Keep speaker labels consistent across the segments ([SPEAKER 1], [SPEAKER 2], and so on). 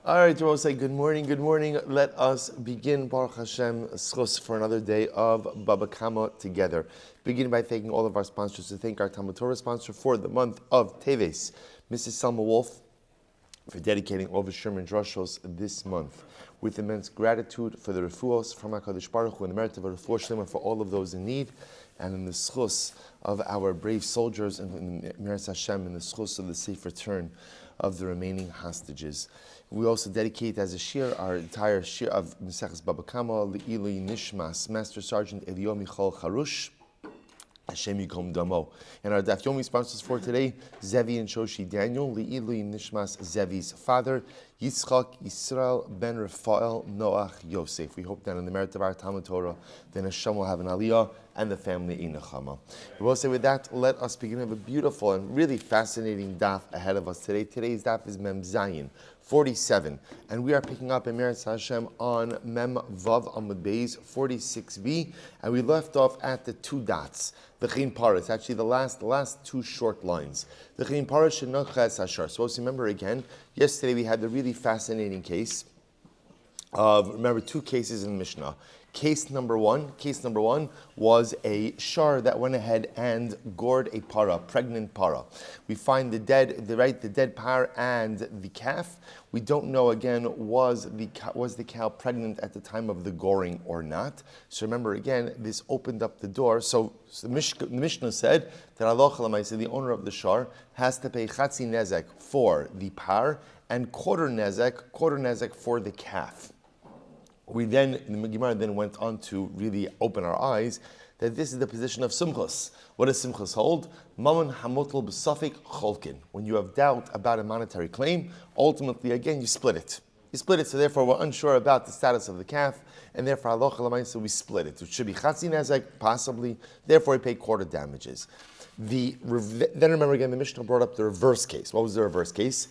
[SPEAKER 1] All right, we'll say good morning, good morning. Let us begin, Baruch Hashem, schus for another day of Bava Kamma together. Begin by thanking all of our sponsors. To thank our Talmud Torah sponsor for the month of Teves, Mrs. Selma Wolf, for dedicating all of the Sherman Drushos this month. With immense gratitude for the refuos from HaKadosh Baruch Hu and the merit of a refuah shlema for all of those in need, and in the schus of our brave soldiers, and in the merit Hashem, in the schus of the safe return of the remaining hostages. We also dedicate as a shir our entire shir of Maseches Bava Kamma Le'ilui Nishmas Master Sergeant Yomi Charush Hashem Yikom Damo. And our Daf Yomi sponsors for today, Zevi and Shoshi Daniel, Le'ilui Nishmas Zevi's father, Yitzchak Yisrael Ben Raphael Noach Yosef. We hope that in the merit of our Talmud Torah, then Hashem will have an aliyah and the family in Nechama. We will say with that, let us begin with a beautiful and really fascinating daf ahead of us today. Today's daf is Mem Zayin 47, and we are picking up in Meretz Hashem on Mem Vav Amud Beis 46b, and we left off at the two dots. The Chin Parah, it's actually the last two short lines. The Chin Parah Shenachas Hashar. So let's remember again, yesterday we had the really fascinating case of, remember, two cases in Mishnah. Case number one was a shar that went ahead and gored a para, pregnant para. We find the dead par and the calf. We don't know again, was the cow pregnant at the time of the goring or not. So remember again, this opened up the door. So the Mishnah said that Allah the owner of the shar, has to pay chatzi nezek for the par and quarter nezek for the calf. The Gemara then went on to really open our eyes that this is the position of Simchus. What does Simchus hold? Mammon hamotel b'safik cholkin. When you have doubt about a monetary claim, ultimately, again, you split it. So therefore, we're unsure about the status of the calf, and therefore, halacha l'maisa, we split it. It should be chatzi nezek, possibly. Therefore, we pay quarter damages. Then remember again, the Mishnah brought up the reverse case. What was the reverse case?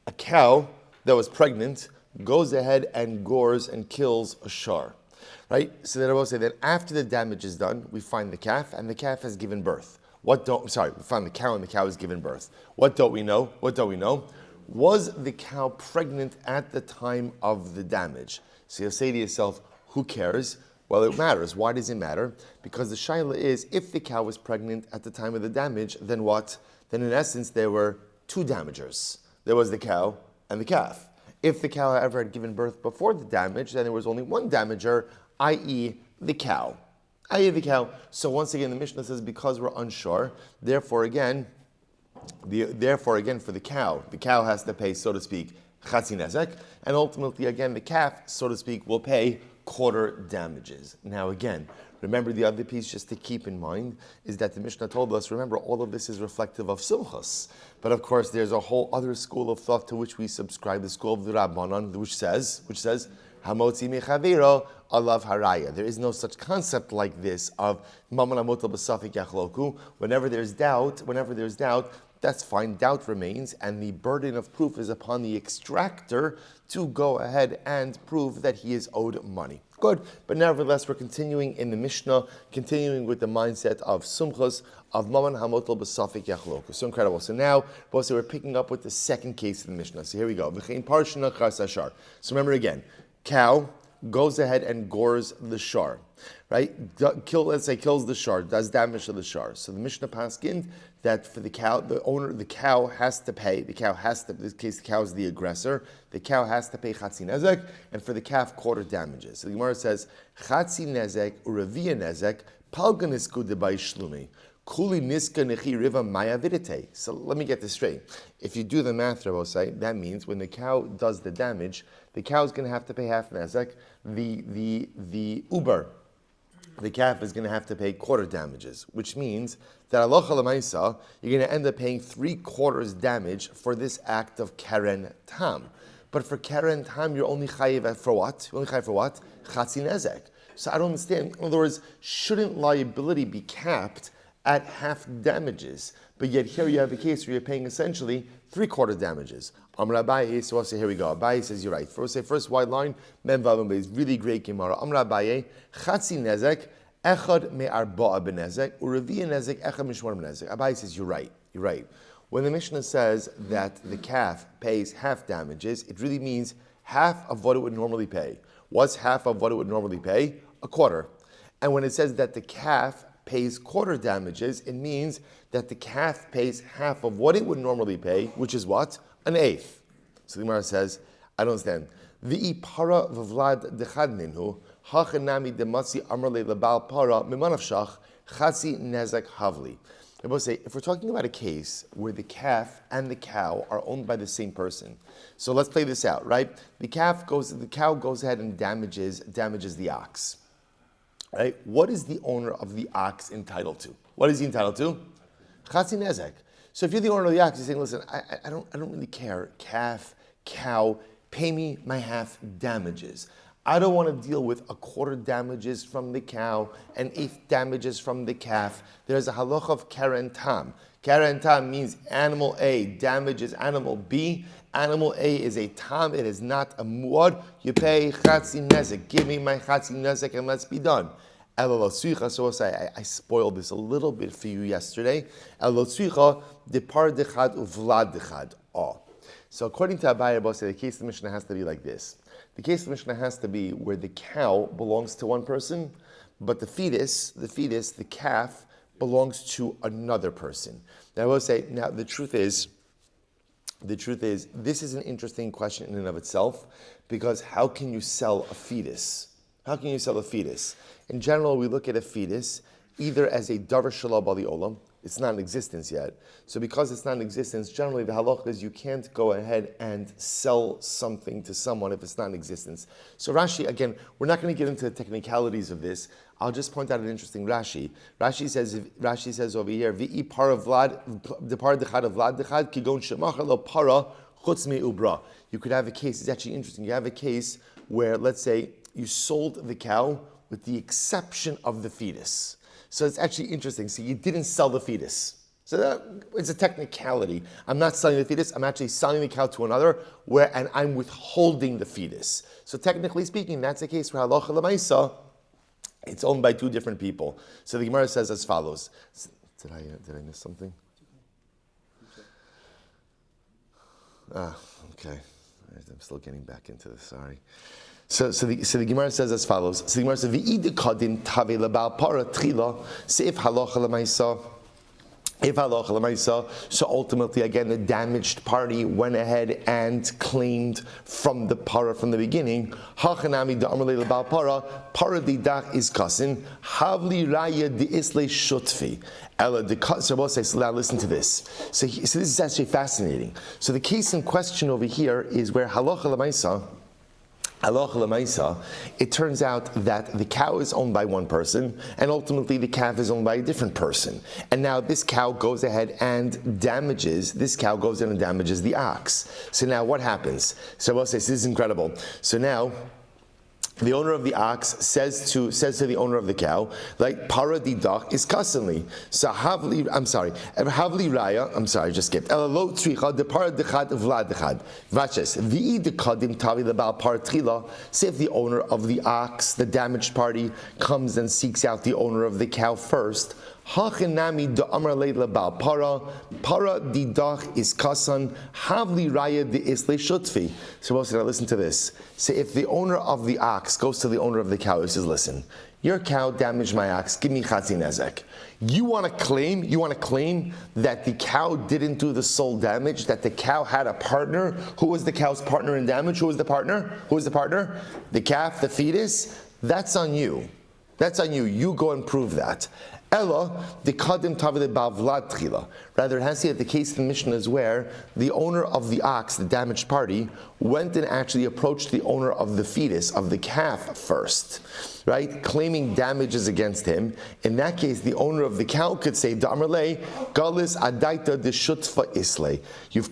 [SPEAKER 1] A cow that was pregnant goes ahead and gores and kills a shar, right? So then I will say that after the damage is done, we find the calf, and the calf has given birth. We find the cow, and the cow has given birth. What don't we know? Was the cow pregnant at the time of the damage? So you'll say to yourself, who cares? Well, it matters. Why does it matter? Because the shaila is, if the cow was pregnant at the time of the damage, then what? Then in essence, there were two damagers. There was the cow and the calf. If the cow, however, had given birth before the damage, then there was only one damager, i.e. the cow. So once again, the Mishnah says, because we're unsure, therefore again for the cow has to pay, so to speak, chatzi nezek, and ultimately again the calf, so to speak, will pay quarter damages. Now again, remember the other piece just to keep in mind is that the Mishnah told us, remember, all of this is reflective of Simchus. But of course, there's a whole other school of thought to which we subscribe, the school of the Rabbanon, which says, Hamotzi mechaviro alav haraya. There is no such concept like this of mammon hamotel b'safik yachloku. Whenever there's doubt, that's fine, doubt remains, and the burden of proof is upon the extractor to go ahead and prove that he is owed money. Good, but nevertheless, we're continuing in the Mishnah, continuing with the mindset of Sumchus, of Maman Hamotel B'Safik Yachloku. So incredible. So now, we're picking up with the second case of the Mishnah. So here we go. So remember again, cow goes ahead and gores the shar, right? Let's say kills the shar, does damage to the shar. So the Mishnah paskined that for the cow, the cow has to pay. In this case, the cow is the aggressor. The cow has to pay chatzi nezek, and for the calf, quarter damages. So the Gemara says, chatzi nezek uravia nezek palganisku debay shlumi. Kuli niska nechi riva maya vidite. So let me get this straight. If you do the math, Rabbi, that means when the cow does the damage, the cow is going to have to pay half nezek. The calf is going to have to pay quarter damages, which means that halacha l'maisa, you're going to end up paying 3/4 damage for this act of keren tam. But for keren tam, you're only chayiv for what? You're only chayiv for what? Chatzi nezek. So I don't understand. In other words, shouldn't liability be capped at half damages? But yet here you have a case where you're paying essentially 3/4 damages. Amar Abaye, so I'll say, here we go. Abaye says, you're right. First wide line, Mem Vav Amud Beis, really great Gemara. Amar Abaye, Chatzi nezek, echad me'arba'a benezek, u'revi'a nezek, echad mishmar benezek. Abaye says, you're right. When the Mishnah says that the calf pays half damages, it really means half of what it would normally pay. What's half of what it would normally pay? A quarter. And when it says that the calf pays quarter damages, it means that the calf pays half of what it would normally pay, which is what? An eighth. So the Gemara says, I don't understand. V'i para v'vlad dechad minhu, hachanami dematzi amrle lebal para mimanavshach, chatzi nezek havli. I will say, if we're talking about a case where the calf and the cow are owned by the same person, so let's play this out, right? The cow goes ahead and damages the ox, right? What is the owner of the ox entitled to? What is he entitled to? Chatzi nezek. So if you're the owner of the ox, you're saying, listen, I don't really care, calf, cow, pay me my half damages. I don't want to deal with a quarter damages from the cow, an eighth damages from the calf. There's a halach of keren tam. Keren tam means animal A damages animal B. Animal A is a tam, it is not a muad. You pay chatzi nezek. Give me my chatzi nezek and let's be done. So I spoiled this a little bit for you yesterday. Depar dechad uvlad dechad. So according to Abai Rabbi, the case of the Mishnah has to be like this. The case of the Mishnah has to be where the cow belongs to one person, but the fetus, the calf, belongs to another person. Now I will say, the truth is, this is an interesting question in and of itself, because how can you sell a fetus? How can you sell a fetus? In general, we look at a fetus either as a davar shalom bali olam. It's not in existence yet. So because it's not in existence, generally the halach is you can't go ahead and sell something to someone if it's not in existence. So Rashi, again, we're not going to get into the technicalities of this. I'll just point out an interesting Rashi. Rashi says over here, V'i para vlad, the para dechad of vlad dechad, kigon shemachar lo para chutz me ubra. You could have a case, it's actually interesting, you have a case where, let's say, you sold the cow with the exception of the fetus. So it's actually interesting. So you didn't sell the fetus. So it's a technicality. I'm not selling the fetus. I'm actually selling the cow to another, and I'm withholding the fetus. So technically speaking, that's a case where halacha l'maisa, it's owned by two different people. So the Gemara says as follows. Did I miss something? Okay. I'm still getting back into this. Sorry. So the Gemara says as follows. So the Gemara says, "V'id kadin tave lebal para tchila seif halacha l'maisa." If halacha l'maisa, so ultimately again the damaged party went ahead and claimed from the para from the beginning. Hachanami da'amrle lebal para didach is kasin havli raya de'isle shutfi. So now listen to this. So this is actually fascinating. So the case in question over here is where halacha l'maisa. It turns out that the cow is owned by one person, and ultimately the calf is owned by a different person. And now this cow goes ahead and damages the ox. So now what happens? So we'll say, this is incredible. So now, the owner of the ox says to the owner of the cow, like para didach is kasanli. So havli raya. I just skipped. Elalo tzricha de para dechad vlad dechad. Vaches v'i dekadim tavi lebal para tchila. Say if the owner of the ox, the damaged party, comes and seeks out the owner of the cow first. Hachinami de amar lebal para didach is kasan havli raya de isle shutfi. So now listen to this. So if the owner of the ox goes to the owner of the cow, he says, listen, your cow damaged my ox, give me chatzi nezek. You want to claim that the cow didn't do the sole damage, that the cow had a partner. Who was the cow's partner in damage? Who was the partner? The calf, the fetus? That's on you. You go and prove that. Ella, the kadim tavile bavlad tchila. Rather, it has to be that the case of the Mishnah is where the owner of the ox, the damaged party, went and actually approached the owner of the fetus, of the calf first, right? Claiming damages against him. In that case, the owner of the cow could say, Da'amarle, galis adaita de shutfa isle. You've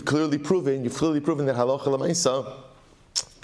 [SPEAKER 1] clearly proven that halacha l'maisa,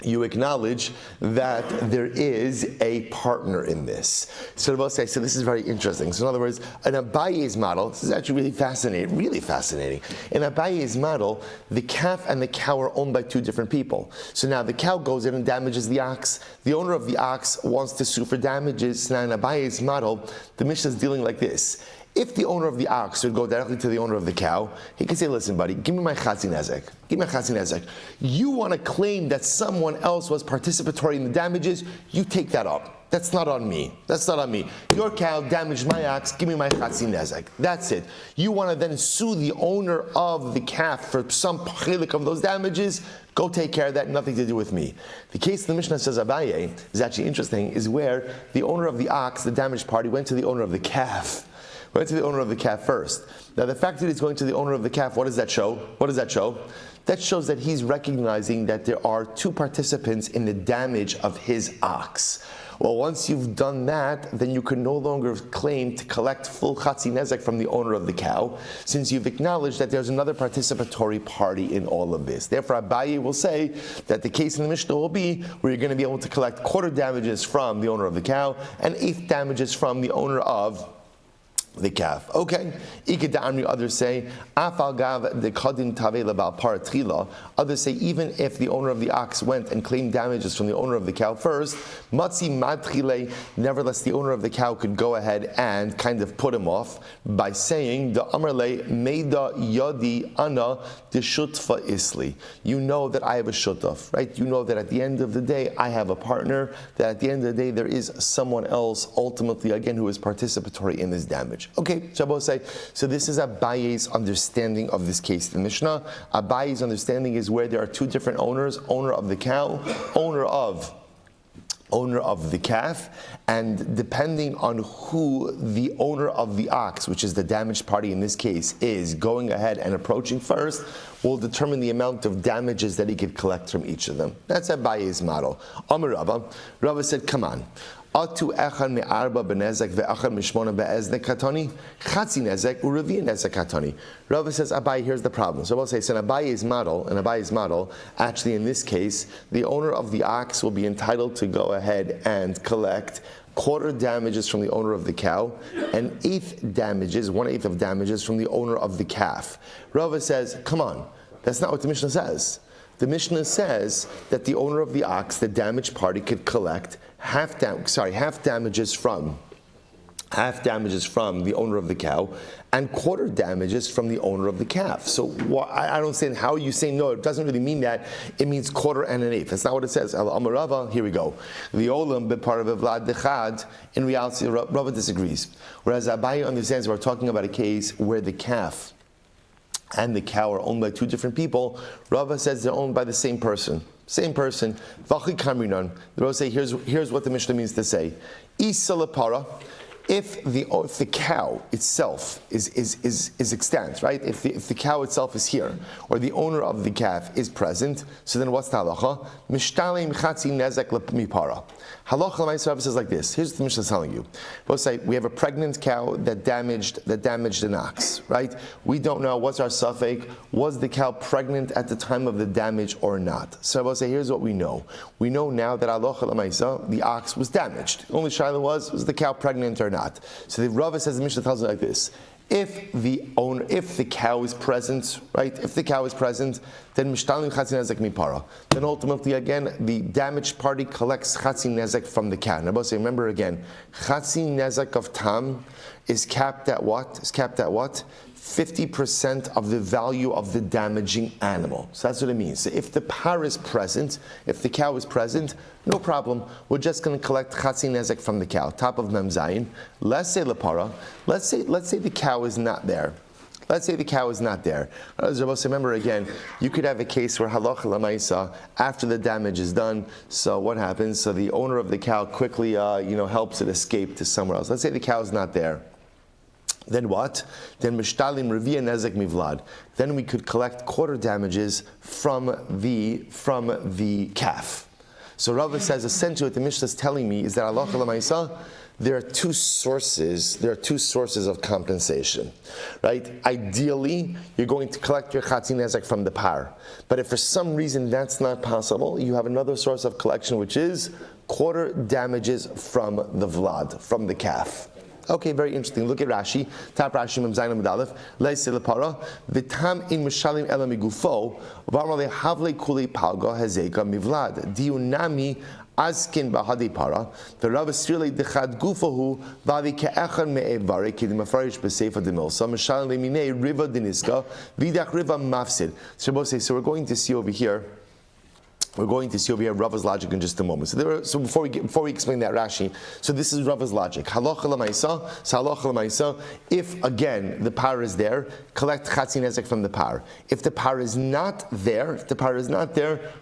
[SPEAKER 1] you acknowledge that there is a partner in this. So this is very interesting. So in other words, in Abaye's model, this is actually really fascinating. In Abaye's model, the calf and the cow are owned by two different people. So now the cow goes in and damages the ox. The owner of the ox wants to sue for damages. Now in Abaye's model, the Mishnah is dealing like this. If the owner of the ox would go directly to the owner of the cow, he could say, listen, buddy, give me my chatzi nezek. Give me my chatzi nezek. You want to claim that someone else was participatory in the damages, you take that up. That's not on me. That's not on me. Your cow damaged my ox, give me my chatzi nezek. That's it. You want to then sue the owner of the calf for some chilik of those damages, go take care of that, nothing to do with me. The case the Mishnah says Abaye is actually interesting, is where the owner of the ox, the damaged party, went to the owner of the calf. Went to the owner of the calf first. Now the fact that he's going to the owner of the calf, what does that show? What does that show? That shows that he's recognizing that there are two participants in the damage of his ox. Well, once you've done that, then you can no longer claim to collect full chatzi nezek from the owner of the cow, since you've acknowledged that there's another participatory party in all of this. Therefore, Abaye will say that the case in the Mishnah will be where you're going to be able to collect quarter damages from the owner of the cow and eighth damages from the owner of the calf. Okay. Others say, others say, even if the owner of the ox went and claimed damages from the owner of the cow first, nevertheless the owner of the cow could go ahead and kind of put him off by saying, the amarle meida yadi ana de shutfa isli. You know that I have a shutaf, right? You know that at the end of the day I have a partner, that at the end of the day there is someone else ultimately again who is participatory in this damage. Okay, Shabbos say, so this is Abaye's understanding of this case. The Mishnah, Abaye's understanding is where there are two different owners, owner of the cow, owner of the calf, and depending on who the owner of the ox, which is the damaged party in this case, is going ahead and approaching first, will determine the amount of damages that he could collect from each of them. That's Abaye's model. Amar Rabba, Rabba said, come on. Atu echad me'arba benezek ve'echad mishmona be'eznek katoni chatzi nezek u'revi nezek katoni. Rabbi says, Abaye, here's the problem. So we'll say, so in Abaye's model, actually in this case, the owner of the ox will be entitled to go ahead and collect quarter damages from the owner of the cow and 1/8 of damages from the owner of the calf. Rabbi says, come on, that's not what the Mishnah says. The Mishnah says that the owner of the ox, the damaged party, could collect half damages from the owner of the cow and quarter damages from the owner of the calf. So I don't understand how you say no. It doesn't really mean that. It means quarter and an eighth. That's not what it says. Amarava, here we go. The olam be part of Vlad dechad. In reality, Rava disagrees. Whereas Abaye understands we're talking about a case where the calf and the cow are owned by two different people. Rava says they're owned by the same person. Same person. Vachi kamrinan. The Rava say here's what the Mishnah means to say. Isa lepara. If the cow itself is extant, right? If the cow itself is here, or the owner of the calf is present, so then what's the halacha? Mishtalim chatzi nezek lepmipara. Halacha l'maisa says like this. Here's what the Mishnah is telling you. We'll say we have a pregnant cow that damaged an ox, right? We don't know what's our suffix. Was the cow pregnant at the time of the damage or not? So we'll say here's what we know. We know now that halacha l'maisa the ox was damaged. The only shaila was the cow pregnant or not? So the Rava says, the Mishnah tells it like this: if the cow is present, right? If the cow is present, then mishtalim chatzi nezek mipara. Then ultimately, again, the damaged party collects chatzi nezek from the cow. Now, remember again, chatzi nezek of tam is capped at what? 50% of the value of the damaging animal. So that's what it means. So if the par is present, if the cow is present, no problem. We're just going to collect chatzi nezek from the cow. Top of Mem Zayin. Let's say lepara. Let's say the cow is not there. Let's say the cow is not there. Remember again, you could have a case where halacha l'maisa, after the damage is done, so what happens? So the owner of the cow quickly helps it escape to somewhere else. Let's say the cow is not there. Then what? Then mishtalim revia nezek mivlad. Then we could collect quarter damages from the calf. So Rava says essentially what the Mishnah is telling me is that halacha l'maisa, there are two sources of compensation, right? Ideally, you're going to collect your chatzi nezek from the par. But if for some reason that's not possible, you have another source of collection, which is quarter damages from the vlad, from the calf. Okay, very interesting. Look at Rashi. Top Rashi Mem Zayin Amud Aleph. Leisel Lepara v'tam in mishalim ela migufo v'amar lehavle kuli palga hazeka mivlad diunami Askin bahadi para, the Rav Sirli dechad gufahu, vavi ke'echan me'evari, ki dimafarish b'seifa demilsa, mishal leminei riva diniska, vidach riva mafsid. So we're going to see over here, Rava's logic in just a moment. So before we explain that Rashi, so this is Rava's logic. Halacha l'maisa. If again the power is there, collect chatzin nezek from the power. If the power is not there,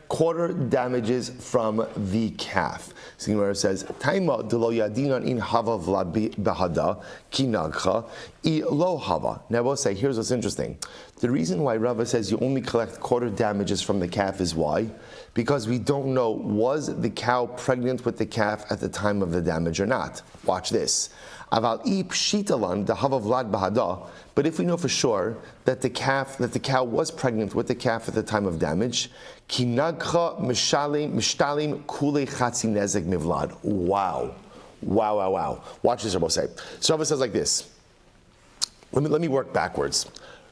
[SPEAKER 1] quarter damages from the calf. So where it says, "Taima delo yadinan in hava vlad behada kinagcha I lo hava." Now we'll say, here's what's interesting. The reason why Rava says you only collect quarter damages from the calf is why? Because we don't know, was the cow pregnant with the calf at the time of the damage or not? Watch this. Aval I pshitalan the hava vlad bahada. But if we know for sure that the cow was pregnant with the calf at the time of damage, kinagcha mishtalim kule chatzi nezek mivlad. Wow. Watch this, Rabbi say. So Rabbi says like this. Let me work backwards.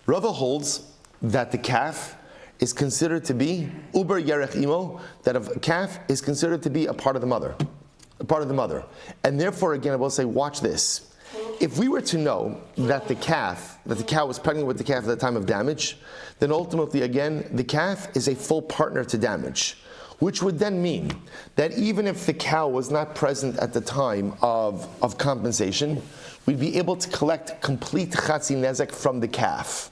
[SPEAKER 1] Rava holds that the calf is considered to be uber yerech imo, that a calf is considered to be a part of the mother. And therefore, again, I will say, watch this. If we were to know that the cow was pregnant with the calf at the time of damage, then ultimately, again, the calf is a full partner to damage, which would then mean that even if the cow was not present at the time of compensation, we'd be able to collect complete chatzi nezek from the calf.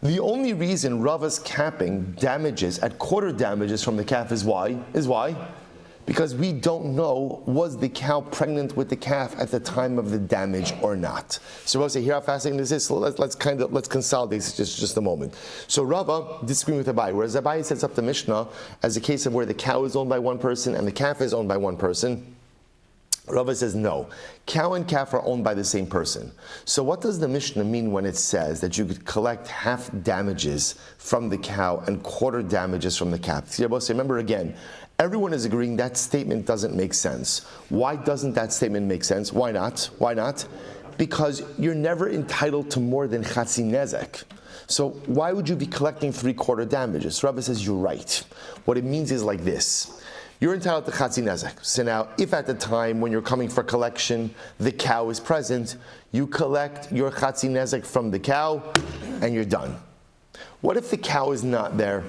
[SPEAKER 1] The only reason Rava's capping damages at quarter damages from the calf is why? Because we don't know, was the cow pregnant with the calf at the time of the damage or not. So we'll say, here how fascinating this is. So let's consolidate this just a moment. So Rava disagreeing with Abai, whereas Abai sets up the Mishnah as a case of where the cow is owned by one person and the calf is owned by one person. Rava says no. Cow and calf are owned by the same person. So what does the Mishnah mean when it says that you could collect half damages from the cow and quarter damages from the calf? Remember again, everyone is agreeing that statement doesn't make sense. Why doesn't that statement make sense? Why not? Because you're never entitled to more than chatzi nezek. So why would you be collecting 3/4 damages? Rabbi says you're right. What it means is like this. You're entitled to chatzi nezek. So now, if at the time when you're coming for collection, the cow is present, you collect your chatzi nezek from the cow, and you're done. What if the cow is not there?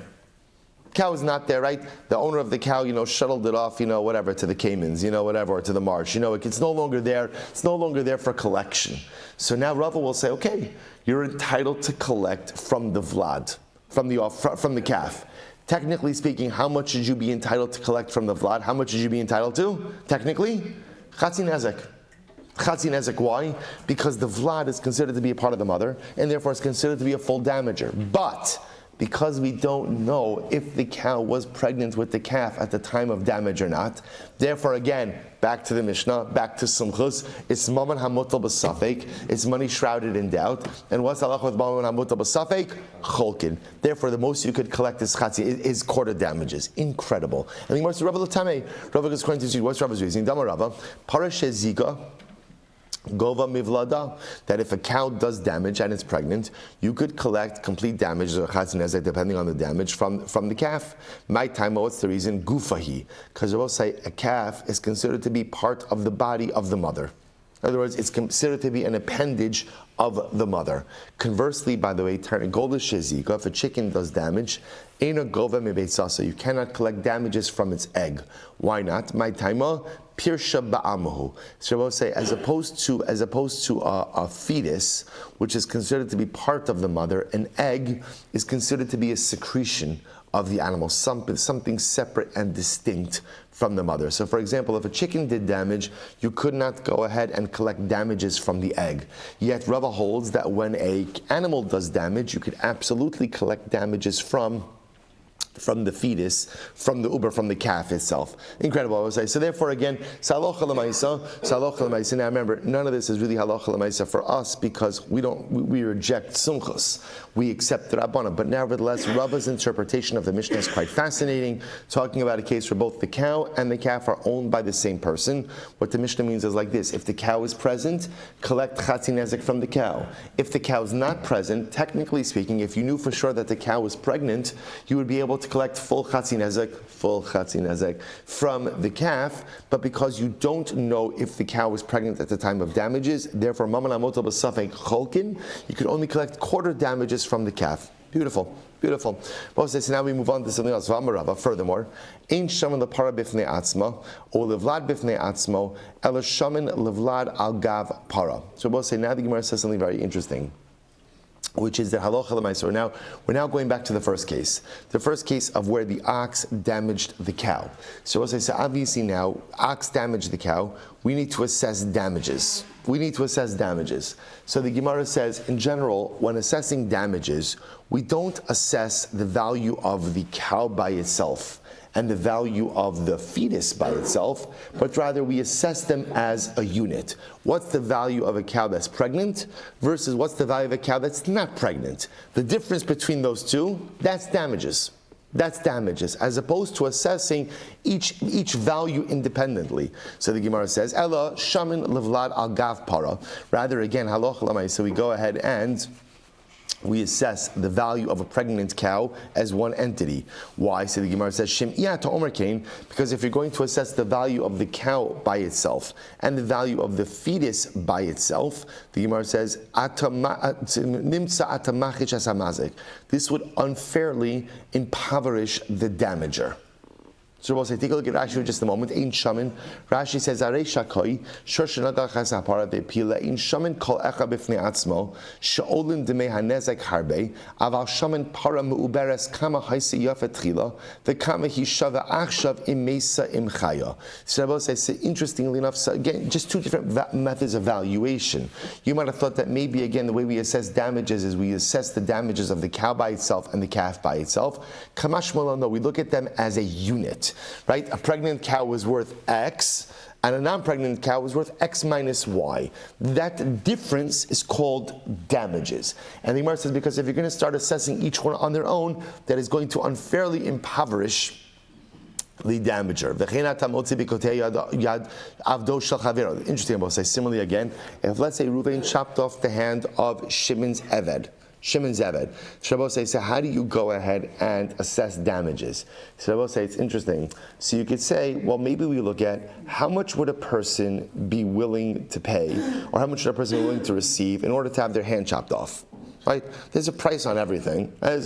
[SPEAKER 1] Cow is not there, right? The owner of the cow, shuttled it off, whatever, to the Caymans, or to the marsh. It's no longer there. It's no longer there for collection. So now Rava will say, okay, you're entitled to collect from the vlad, from the calf. Technically speaking, how much should you be entitled to collect from the vlad? How much should you be entitled to? Technically, chatzi nezek. Chatzi nezek, why? Because the vlad is considered to be a part of the mother, and therefore it's considered to be a full damager. But because we don't know if the cow was pregnant with the calf at the time of damage or not, therefore again, back to the Mishnah, back to Sumchus, it's maman hamutal b'safek, it's money shrouded in doubt, and what's halach with maman hamutal b'safek? Cholkin. Therefore, the most you could collect is quarter damages. Incredible. And the Gemara Rabbi L'tamei, Rabbi is going to see what's Rabbi's reasoning. Dama Rabba, parashe zika. Gova mivlada, that if a cow does damage and it's pregnant, you could collect complete damages or chatzin nezek depending on the damage from the calf. My time, what's the reason? Gufahi, because we'll say a calf is considered to be part of the body of the mother. In other words, it's considered to be an appendage of the mother. Conversely, by the way, if a chicken does damage, so you cannot collect damages from its egg. Why not? My taima pirsha ba'amahu. So I will say, as opposed to a fetus, which is considered to be part of the mother, an egg is considered to be a secretion of the animal, something separate and distinct from the mother. So for example, if a chicken did damage, you could not go ahead and collect damages from the egg. Yet Rava holds that when an animal does damage, you could absolutely collect damages from the fetus, from the calf itself. Incredible, I would say. So therefore, again, salocha l'maisa. Now remember, none of this is really halacha l'maisa for us because we reject sumchus. We accept the Rabbanan. But nevertheless, Rava's interpretation of the Mishnah is quite fascinating, talking about a case where both the cow and the calf are owned by the same person. What the Mishnah means is like this: if the cow is present, collect chatzi nezek from the cow. If the cow is not present, technically speaking, if you knew for sure that the cow was pregnant, you would be able to to collect full chatzin nezek from the calf, but because you don't know if the cow was pregnant at the time of damages, therefore, maman amotel b'safek cholkin, you could only collect quarter damages from the calf. Beautiful. Beautiful. So now we move on to something else. Furthermore, ein shaman lepara bifnei atzma, or levlad bifnei atzmo, ela shaman levlad al gav para. So we'll say now the Gemara says something very interesting, which is that halacha l'maaseh. We're now going back to the first case of where the ox damaged the cow. So as I said, obviously now ox damaged the cow. We need to assess damages. So the Gemara says, in general, when assessing damages, we don't assess the value of the cow by itself and the value of the fetus by itself, but rather we assess them as a unit. What's the value of a cow that's pregnant versus what's the value of a cow that's not pregnant? The difference between those two, that's damages. As opposed to assessing each value independently. So the Gemara says, Ella shamin levlad al gav para. Rather, again, halacha l'maaseh, so we go ahead and we assess the value of a pregnant cow as one entity. Why? So the Gemara says, Shem'iyah ta'omer kain, because if you're going to assess the value of the cow by itself and the value of the fetus by itself, the Gemara says, Nimtza atamachish asamazik. This would unfairly impoverish the damager. So we'll say, take a look at Rashi for just a moment. Ein shaman. Rashi says, Arei shakoi, shoshenagal chasapara ve'pila, ein shaman kol echa b'fnei atzmo, she'olim demei hanezek harbe, aval shaman para me'uberes kama haise yafet chila, ve'kama hishava achshav im mesa im chaya. So we'll say, interestingly enough, so again, just two different methods of valuation. You might have thought that maybe, again, the way we assess damages is we assess the damages of the cow by itself and the calf by itself. Kamma Shmuel, no, we look at them as a unit. Right? A pregnant cow was worth X, and a non-pregnant cow was worth X minus Y. That difference is called damages. And the Gemara says, because if you're going to start assessing each one on their own, that is going to unfairly impoverish the damager. Interesting about say similarly again, if let's say Reuven chopped off the hand of Shimon's Eved. Shabbos say, so how do you go ahead and assess damages? Shabbos say, it's interesting. So you could say, well, maybe we look at how much would a person be willing to pay, or how much would a person be willing to receive in order to have their hand chopped off. Right? There's a price on everything. Right?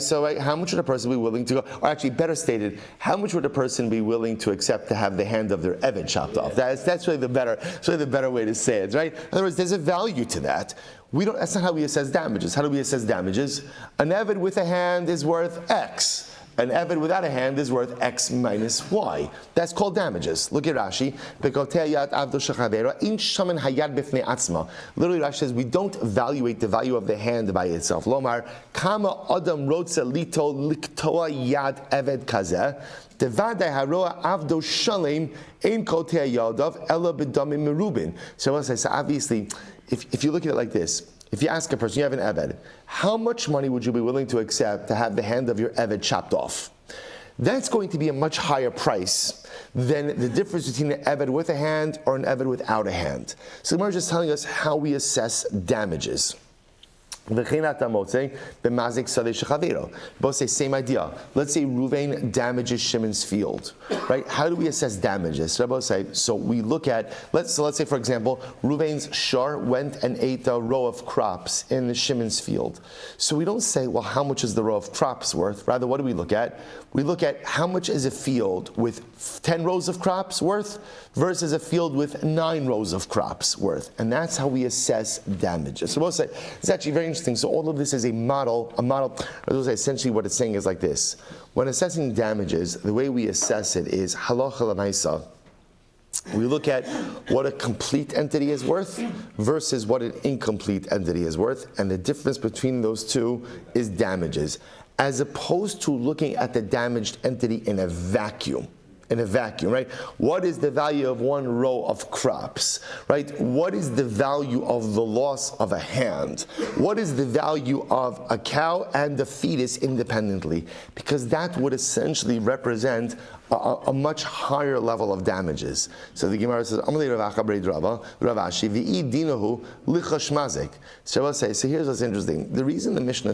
[SPEAKER 1] So, right, how much would a person be willing to go? Or actually, better stated, how much would a person be willing to accept to have the hand of their Eved chopped off? That's really the better way to say it, right? In other words, there's a value to that. That's not how we assess damages. How do we assess damages? An Eved with a hand is worth X. An Eved without a hand is worth X minus Y. That's called damages. Look at Rashi. Literally, Rashi says we don't evaluate the value of the hand by itself. Lomar, Kamma adam rotza lito liktoa yad Eved kazeh. Devadai haroa avdo shalem ein kotea yadav ela b'damim merubin. So obviously, if you look at it like this, if you ask a person, you have an Eved, how much money would you be willing to accept to have the hand of your Eved chopped off? That's going to be a much higher price than the difference between an Eved with a hand or an Eved without a hand. So the Gemara is just telling us how we assess damages. Both say same idea. Let's say Reuven damages Shimon's field, right? How do we assess damages? So we look at, let's say for example, Reuven's shar went and ate a row of crops in the Shimon's field. So we don't say, well, how much is the row of crops worth? Rather, what do we look at? We look at how much is a field with 10 rows of crops worth versus a field with 9 rows of crops worth. And that's how we assess damages. So we'll say, it's actually very interesting. So all of this is a model, essentially what it's saying is like this. When assessing damages, the way we assess it is halacha l'maaseh. We look at what a complete entity is worth versus what an incomplete entity is worth, and the difference between those two is damages, as opposed to looking at the damaged entity in a vacuum. in a vacuum, right? What is the value of one row of crops, right? What is the value of the loss of a hand? What is the value of a cow and the fetus independently? Because that would essentially represent a much higher level of damages. So the Gemara says, so here's what's interesting. The reason the Mishnah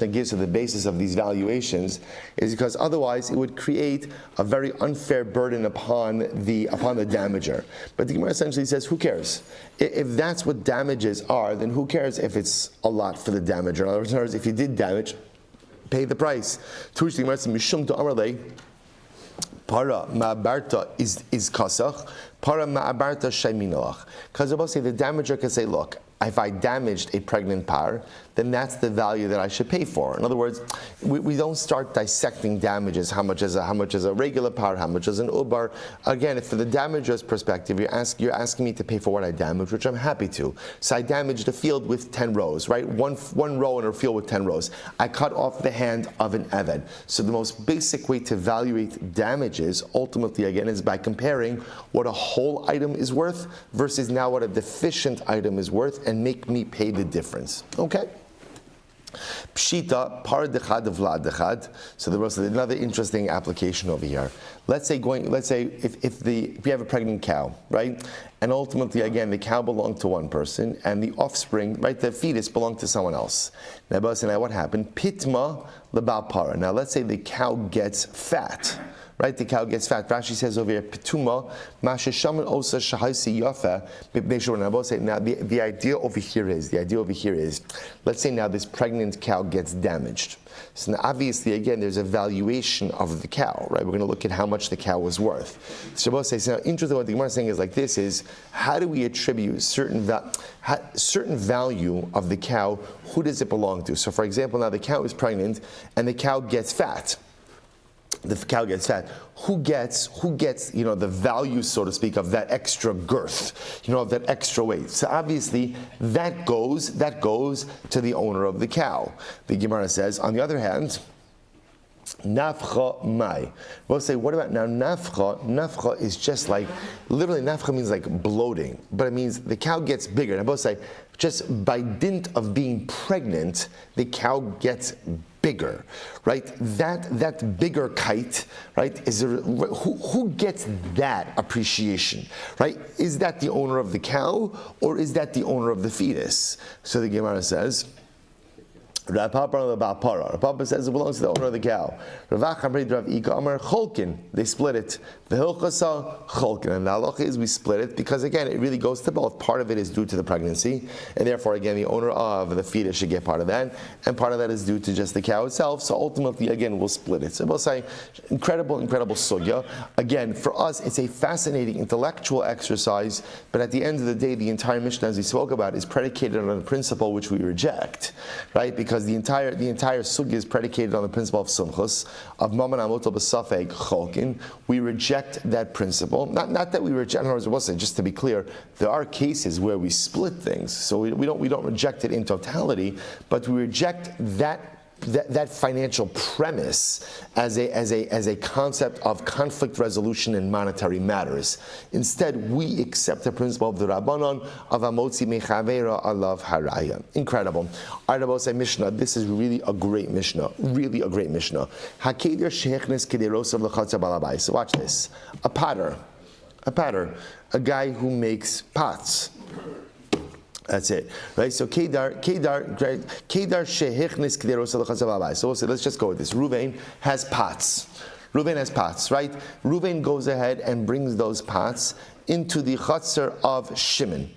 [SPEAKER 1] gives to the basis of these valuations is because otherwise it would create a very unfair burden upon the damager. But the Gemara essentially says, who cares? If that's what damages are, then who cares if it's a lot for the damager? In other words, if you did damage, pay the price. Para ma'abarta is kasach. Para ma'abarta sheiminolach. Because Rabbi say the damager can say, look, if I damaged a pregnant par, then that's the value that I should pay for. In other words, we don't start dissecting damages. How much is a regular par? How much is an ubar? Again, for the damager's perspective, you're asking me to pay for what I damaged, which I'm happy to. So I damaged a field with 10 rows, right? One row in a field with 10 rows. I cut off the hand of an eved. So the most basic way to evaluate damages, ultimately, again, is by comparing what a whole item is worth versus now what a deficient item is worth, and make me pay the difference. Okay? Pshita par dechad vlad dechad. So there was another interesting application over here. Let's say if we have a pregnant cow, right? And ultimately, again, the cow belonged to one person, and the offspring, right, the fetus belonged to someone else. Now what happened? Pitma lebal para. Now let's say the cow gets fat. Right, the cow gets fat. Rashi says over here, "Pituma masheshaman osa shahaisi yafa." Now, the idea over here is, let's say now this pregnant cow gets damaged. So now obviously, again, there's a valuation of the cow, right? We're going to look at how much the cow was worth. So says, now, interesting what the Gemara is saying is like this: is how do we attribute certain value of the cow? Who does it belong to? So, for example, now the cow is pregnant and the cow gets fat. The cow gets fat. Who gets, the value, so to speak, of that extra girth, of that extra weight? So obviously, that goes to the owner of the cow. The Gemara says, on the other hand, nafcha mai. We'll say, what about now nafcha? Nafcha is just like, literally nafcha means like bloating, but it means the cow gets bigger. And I both say, just by dint of being pregnant, the cow gets bigger, right? That bigger kite, right? Who gets that appreciation, right? Is that the owner of the cow or is that the owner of the fetus? So the Gemara says, Rav Papa says it belongs to the owner of the cow. They split it. And the halacha is we split it because, again, it really goes to both. Part of it is due to the pregnancy, and therefore, again, the owner of the fetus should get part of that, and part of that is due to just the cow itself. So ultimately, again, we'll split it. So we'll say, incredible sugya. Again, for us, it's a fascinating intellectual exercise, but at the end of the day, the entire Mishnah, as we spoke about, is predicated on a principle which we reject, right? Because the entire sugya is predicated on the principle of sumchus, of maman amoto b'safek cholkin. We reject that principle. Not that we reject. In other words, just to be clear, there are cases where we split things, so we don't reject it in totality, but we reject that financial premise as a concept of conflict resolution in monetary matters. Instead, we accept the principle of the Rabbanon of Amotzi Mechavera Alav Haraya. Incredible. Our say Mishnah. This is really a great Mishnah. Really a great Mishnah. Hakeder shechnes kederosav lechatza balabais. So watch this. A potter, a guy who makes pots. That's it, right? So Kedar shehichnis kederos alachazavavai. So let's just go with this. Reuven has pots, right? Reuven goes ahead and brings those pots into the chutzner of Shimon.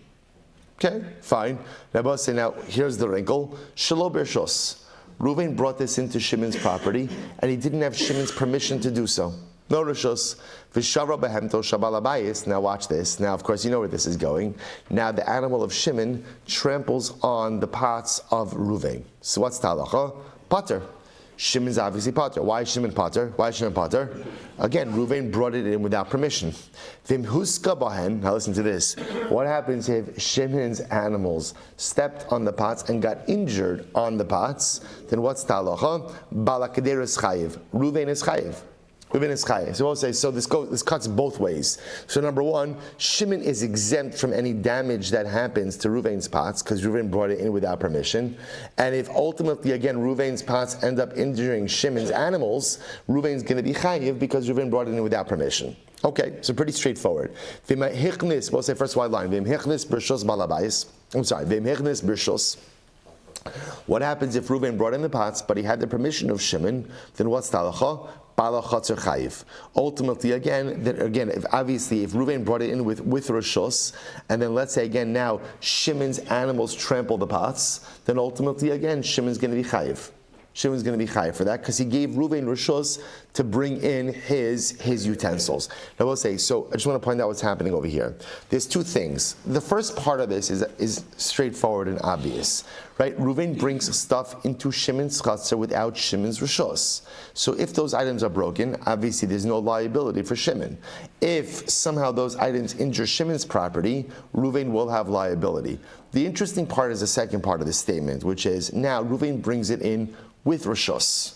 [SPEAKER 1] Okay, fine. Rabbi say now, here's the wrinkle. Shelo bershos. Reuven brought this into Shimon's property, and he didn't have Shimon's permission to do so. No rishos. V'shavra behemto shabalabayis. Now watch this. Now, of course, you know where this is going. Now, the animal of Shimon tramples on the pots of Reuven. So what's the halacha? Potter. Shimon's obviously potter. Why is Shimon potter? Again, Reuven brought it in without permission. Vimhuska bahen. Now listen to this. What happens if Shimon's animals stepped on the pots and got injured on the pots? Then what's the halacha? Balakader is chayiv. Reuven is chayiv. Reuven is chayiv. So we'll say, so this cuts both ways. So number one, Shimon is exempt from any damage that happens to Reuven's pots because Reuven brought it in without permission. And if ultimately, again, Reuven's pots end up injuring Shimon's animals, Reuven's going to be chayiv because Reuven brought it in without permission. Okay, so pretty straightforward. We'll say first white line. I'm sorry. What happens if Reuven brought in the pots, but he had the permission of Shimon? Then what's the halacha? Ultimately, if Reuven brought it in with rishos, and then let's say again now Shimon's animals trample the pots, then ultimately again Shimon's going to be chayiv. Shimon's going to be chayiv for that because he gave Reuven rishos to bring in his utensils. Now we'll say, so I just want to point out what's happening over here. There's two things. The first part of this is straightforward and obvious, right? Reuven brings stuff into Shimon's chatzar without Shimon's rishos. So if those items are broken, obviously there's no liability for Shimon. If somehow those items injure Shimon's property, Reuven will have liability. The interesting part is the second part of the statement, which is now Reuven brings it in with rishos.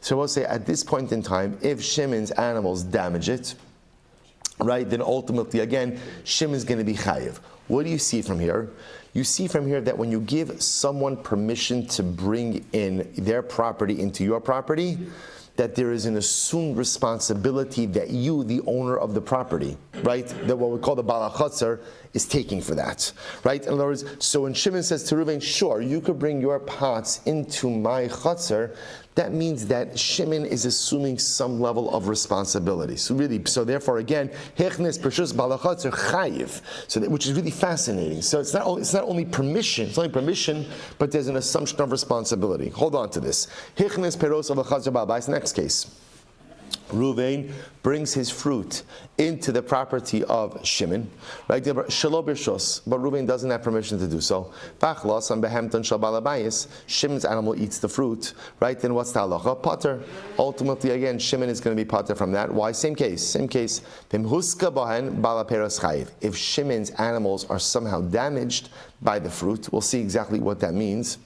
[SPEAKER 1] So we'll say at this point in time, if Shimon's animals damage it, right, then ultimately again, Shimon's going to be chayiv. What do you see from here? You see from here that when you give someone permission to bring in their property into your property, that there is an assumed responsibility that you, the owner of the property, right, that what we call the Bala Chatzar, is taking for that, right? In other words, so when Shimon says to Reuven, sure, you could bring your pots into my Chatzar, that means that Shimon is assuming some level of responsibility. So therefore again, Hechnes Pershus Bala Chatzar Chayiv, which is really fascinating. So it's not only permission, but there's an assumption of responsibility. Hold on to this. Hechnes Peros Bala Chatzar Bala Bais, next case. Reuven brings his fruit into the property of Shimon, right? Shelo b'rishos, but Reuven doesn't have permission to do so. V'achlos on behemton shel balabayis, Shimon's animal eats the fruit, right? Then what's the halacha? Potter. Ultimately, again, Shimon is going to be potter from that. Why? Same case. V'mhuska bohen balaperos chayiv. If Shimon's animals are somehow damaged by the fruit, we'll see exactly what that means.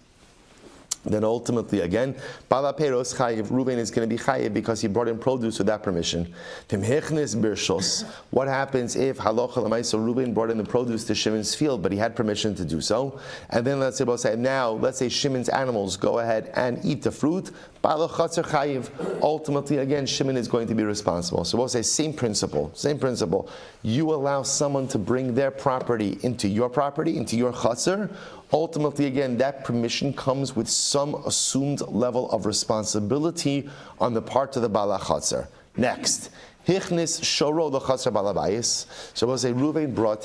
[SPEAKER 1] Then ultimately again, Bala Peros Chayiv, Reuven is going to be Chayiv because he brought in produce without permission. What happens if Halacha L'maisa Reuven brought in the produce to Shimon's field, but he had permission to do so? And then let's say Shimon's animals go ahead and eat the fruit. Bala Chatzar Chayiv. Ultimately again, Shimon is going to be responsible. So we'll say same principle. You allow someone to bring their property, into your Chatzar. Ultimately, again, that permission comes with some assumed level of responsibility on the part of the Bala Chatzar. Next, Hichnis Shoro L'Chatzar Balabayis. So we'll say Reuven brought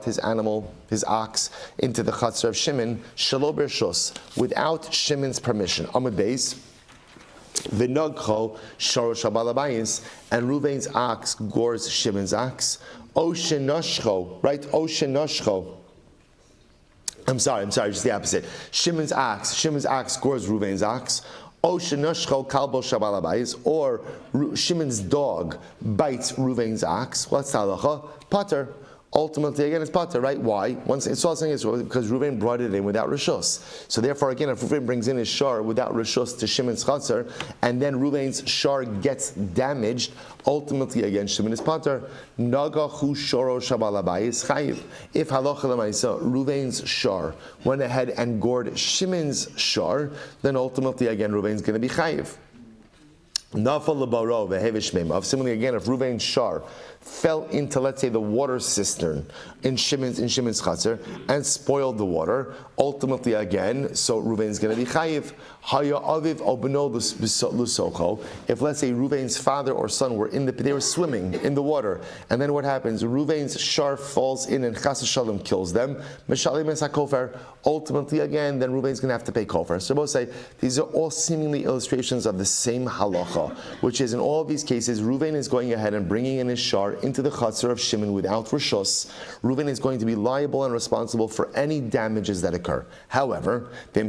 [SPEAKER 1] his animal, his ox, into the Chatzar of Shimon, Shelo B'rishos, without Shimon's permission. Amud Beis. V'nagcho Shoro Shabalabayis, and Reuven's ox gores Shimon's ox. Oshenoshcho, right? Oshenoshcho. I'm sorry, just the opposite. Shimon's ox gores Reuven's ox. Or Shimon's dog bites Reuven's ox. What's the halacha? Pater. Ultimately, again, it's pater, right? Why? It's all saying it's because Reuven brought it in without rishos. So therefore, again, if Reuven brings in his shar without rishos to Shimon's chatzar, and then Reuven's shar gets damaged, ultimately, again, Shimon is pater. Nagachu shoro shabalabayis chayiv. If halacha l'maisa, Reuven's shar went ahead and gored Shimon's shar, then ultimately, again, Reuven's going to be chayiv. Nafal lebaro vehevish meimav. Similarly, again, if Reuven's shar fell into, let's say, the water cistern in Shimon's chatzar and spoiled the water, ultimately, again, so Reuven's going to be chayiv. Haya aviv obno lusocho. If, let's say, Reuven's father or son they were swimming in the water, and then what happens? Reuven's shar falls in and chas v'shalom kills them. Meshalim es hakofer. Ultimately, again, then Reuven's going to have to pay kofer. So both say these are all seemingly illustrations of the same halacha, which is in all of these cases, Reuven is going ahead and bringing in his shar into the chatzar of Shimon without rishos. Reuven is going to be liable and responsible for any damages that occur. However, but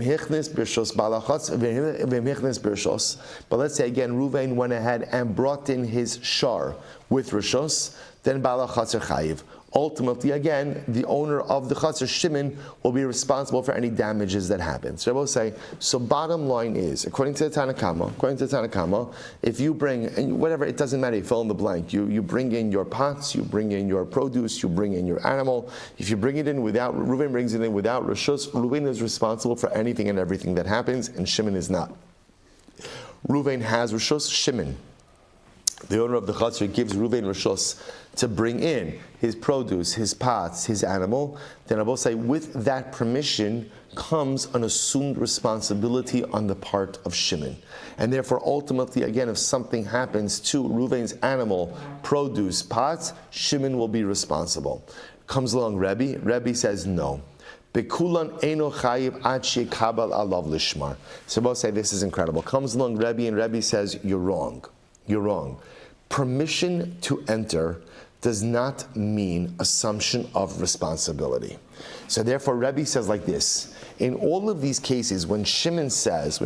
[SPEAKER 1] let's say again, Reuven went ahead and brought in his shar with rishos, then bala chatzar chayiv. ultimately, again, the owner of the chaser, Shimon, will be responsible for any damages that happen. So I will say, so bottom line is, according to the Kamma, if you bring, and whatever, it doesn't matter, you fill in the blank, you bring in your pots, you bring in your produce, you bring in your animal. If you bring it in without, Reuven brings it in without Rishus, Reuven is responsible for anything and everything that happens, and Shimon is not. Reuven has Rishus, Shimon, the owner of the chatzor, gives Reuven Rishus to bring in his produce, his pots, his animal. Then I will say, with that permission comes an assumed responsibility on the part of Shimon. And therefore, ultimately, again, if something happens to Reuven's animal, produce, pots, Shimon will be responsible. Comes along Rabbi says no. Bekulan eno chayiv ad shekabal alav lishmar. So we'll say this is incredible. Comes along Rabbi, and Rabbi says, you're wrong. You're wrong. Permission to enter does not mean assumption of responsibility. So therefore, Rabbi says like this: in all of these cases, when Shimon says,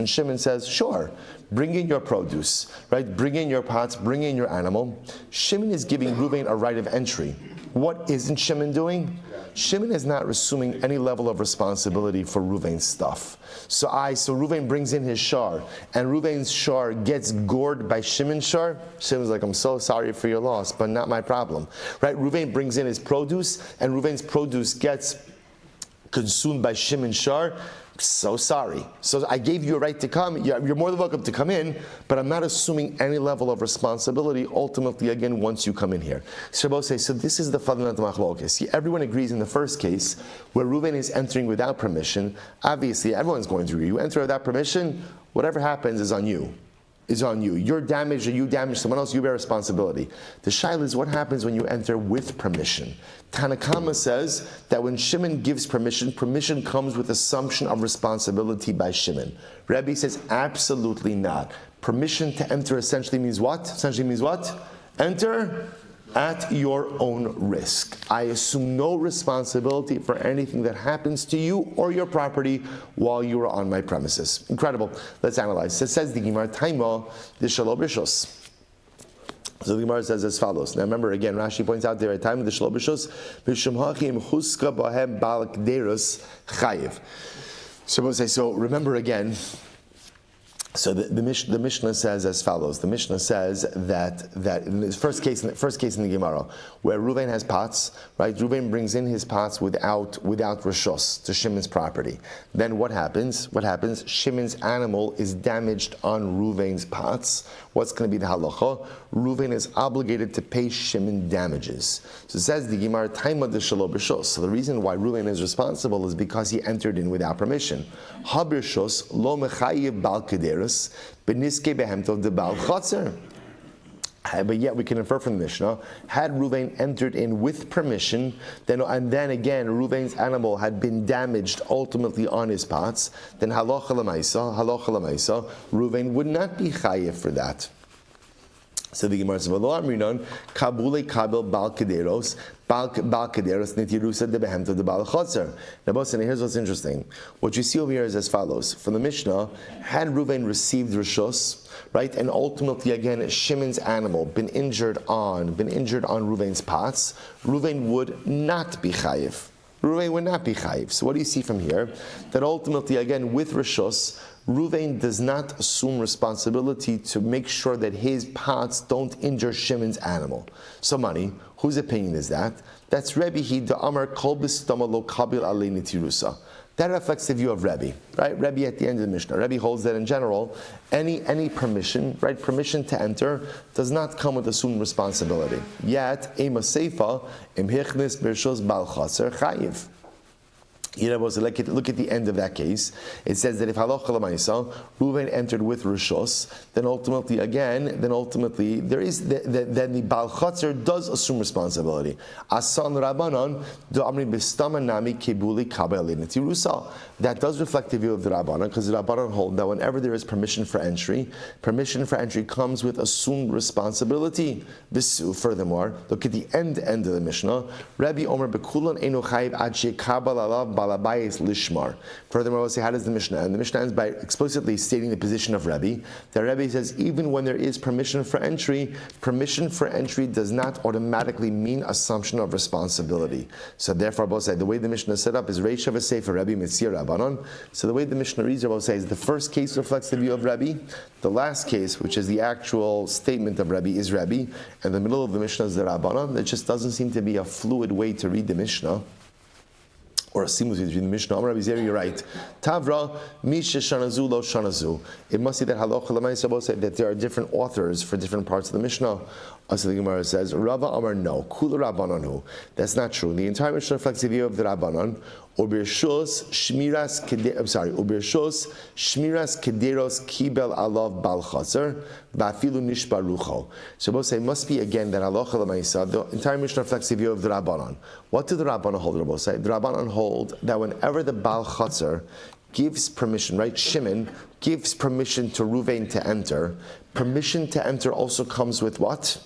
[SPEAKER 1] sure, bring in your produce, right? Bring in your pots, bring in your animal. Shimon is giving Reuven a right of entry. What isn't Shimon doing? Shimon is not assuming any level of responsibility for Reuven's stuff. So Reuven brings in his shar, and Reuven's shar gets gored by Shimon's shar. Shimon's like, I'm so sorry for your loss, but not my problem. Right? Reuven brings in his produce, and Reuven's produce gets consumed by Shimon's shar. So sorry. So I gave you a right to come. You're more than welcome to come in, but I'm not assuming any level of responsibility, ultimately, again, once you come in here. So say, so this is the fundamental machlokes. See, everyone agrees in the first case, where Reuven is entering without permission. Obviously, everyone's going to agree. You enter without permission, whatever happens is on you. You're damaged or you damage someone else, you bear responsibility. The shaila is what happens when you enter with permission. Kamma says that when Shimon gives permission, permission comes with assumption of responsibility by Shimon. Rabbi says absolutely not. Permission to enter essentially means what? Enter at your own risk. I assume no responsibility for anything that happens to you or your property while you are on my premises. Incredible. Let's analyze. It says the Gemara, Taima, the Shalom Rishos. So the Gemara says as follows. Now remember again, Rashi points out there at time of the Shalom Rishos, Mishum Hachim Huska Bahem Balak Derus Chayiv. So remember again. So the Mishnah says as follows. The Mishnah says that in the first case in the Gemara, where Reuven has pots, right? Reuven brings in his pots without rishos to Shimon's property. Then what happens? Shimon's animal is damaged on Reuven's pots. What's going to be the halacha? Reuven is obligated to pay Shimon damages. So it says the Gemara, Taima de Shelo b'shos. So the reason why Reuven is responsible is because he entered in without permission. Ha b'shos lo mechayiv bal kederus b'niske behemtov de bal chatzer. But yet we can infer from the Mishnah, had Reuven entered in with permission, and then again Reuven's animal had been damaged ultimately on his pots, then halacha l'maisa, Reuven would not be chayiv for that. So the Gemara says, "V'lo amrinon kabule kabel bal kederos nitirusa de behemto de bal chotzer." Now, listen, here's what's interesting. What you see over here is as follows: from the Mishnah, had Reuven received rishos, right, and ultimately again Shimon's animal been injured on Reuven's pots, Reuven would not be chayiv. So what do you see from here? That ultimately again with rishos, Reuven does not assume responsibility to make sure that his pots don't injure Shimon's animal. So money, whose opinion is that? That's Rabbi the Amar Kol B'Stama Lo Kabil Alei Nitirusa. That reflects the view of Rabbi, right? Rabbi at the end of the Mishnah. Rabbi holds that in general, any permission, right? Permission to enter does not come with assumed responsibility. Yet, Ema Seifa, Im Hichnis Birshos Bal Chaser Chayiv. So look at the end of that case. It says that if halacha l'maisa, Reuven entered with rishos, then ultimately there is then the Baal Chatzar does assume responsibility. Asan Rabbanon do amri b'stama nami kibuli kabel netirusa. That does reflect the view of the Rabbanon, because the Rabbanon hold that whenever there is permission for entry comes with assumed responsibility. Furthermore, look at the end of the Mishnah. Rabbi Omer bekulan enu chayiv ad shekabel alav bal balabayis lishmar. Furthermore, we'll say, how does the Mishnah end? The Mishnah ends by explicitly stating the position of Rabbi. The Rabbi says, even when there is permission for entry does not automatically mean assumption of responsibility. So therefore, both say the way the Mishnah is set up is Reisha v'Sefer Rabbi Mitzir Rabbanon. So the way the Mishnah reads, both say, is the first case reflects the view of Rabbi. The last case, which is the actual statement of Rabbi, is Rabbi, and the middle of the Mishnah is the Rabbanon. It just doesn't seem to be a fluid way to read the Mishnah, or a seamless way to read the Mishnah. Amar Rabbi Zeri, you're right. Tavra, Misha Shanazu Lo Shanazu. It must be that Halacha L'Maisa say that there are different authors for different parts of the Mishnah. Also the Gemara says, Rava Amar no, Kula Rabbananu. That's not true. The entire Mishnah reflects the view of the Rabbanon. Ubirshos Shmiras Kederos Kibel Alav Bal Chaser Bafilu Nishbar Rucho. So both say it must be again that Halacha L'Maisa. The entire Mishnah reflects the view of the Rabbanon. What do the Rabbanon hold? Both say the Rabbanon hold that whenever the Bal Chaser gives permission, right? Shimon gives permission to Ruvain to enter. Permission to enter also comes with what?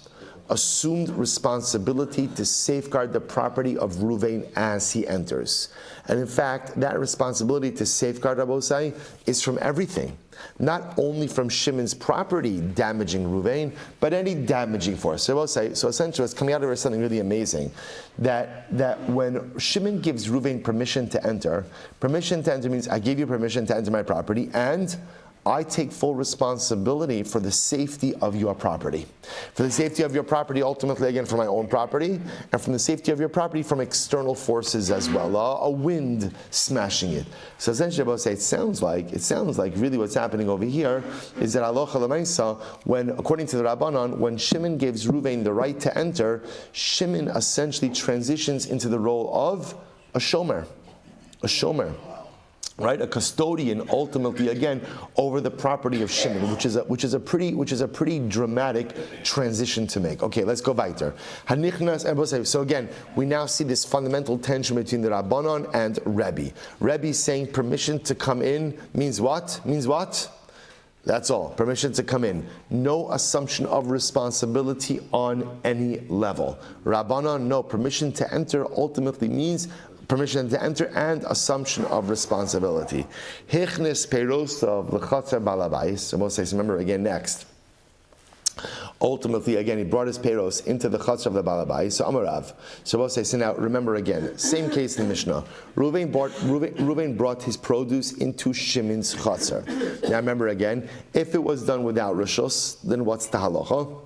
[SPEAKER 1] Assumed responsibility to safeguard the property of Ruvain as he enters. And in fact, that responsibility to safeguard Rabosai is from everything. Not only from Shimon's property damaging Ruvain, but any damaging force. So essentially what's coming out of it is something really amazing. That when Shimon gives Ruvain permission to enter means I gave you permission to enter my property, and I take full responsibility for the safety of your property. For the safety of your property, ultimately again for my own property, and from the safety of your property from external forces as well. A wind smashing it. So essentially, I say it sounds like really what's happening over here is that Halacha L'Maisa, when according to the Rabbanon, when Shimon gives Ruvain the right to enter, Shimon essentially transitions into the role of a shomer. Right, a custodian ultimately again over the property of Shimon, which is a pretty dramatic transition to make. Okay, let's go weiter. So again, we now see this fundamental tension between the Rabbanon and Rabbi. Rabbi saying permission to come in means what? That's all. Permission to come in. No assumption of responsibility on any level. Rabbanon, no. Permission to enter ultimately means permission to enter and assumption of responsibility. Hichnis peiros of lechatzer balabais. So Moses, remember again next. Ultimately, again, he brought his peiros into the chatzer of the balabais. So Amarav. So Moses, so now remember again, same case in the Mishnah. Ruvain brought his produce into Shimon's chatzer. Now remember again, if it was done without rishus, then what's the halacha?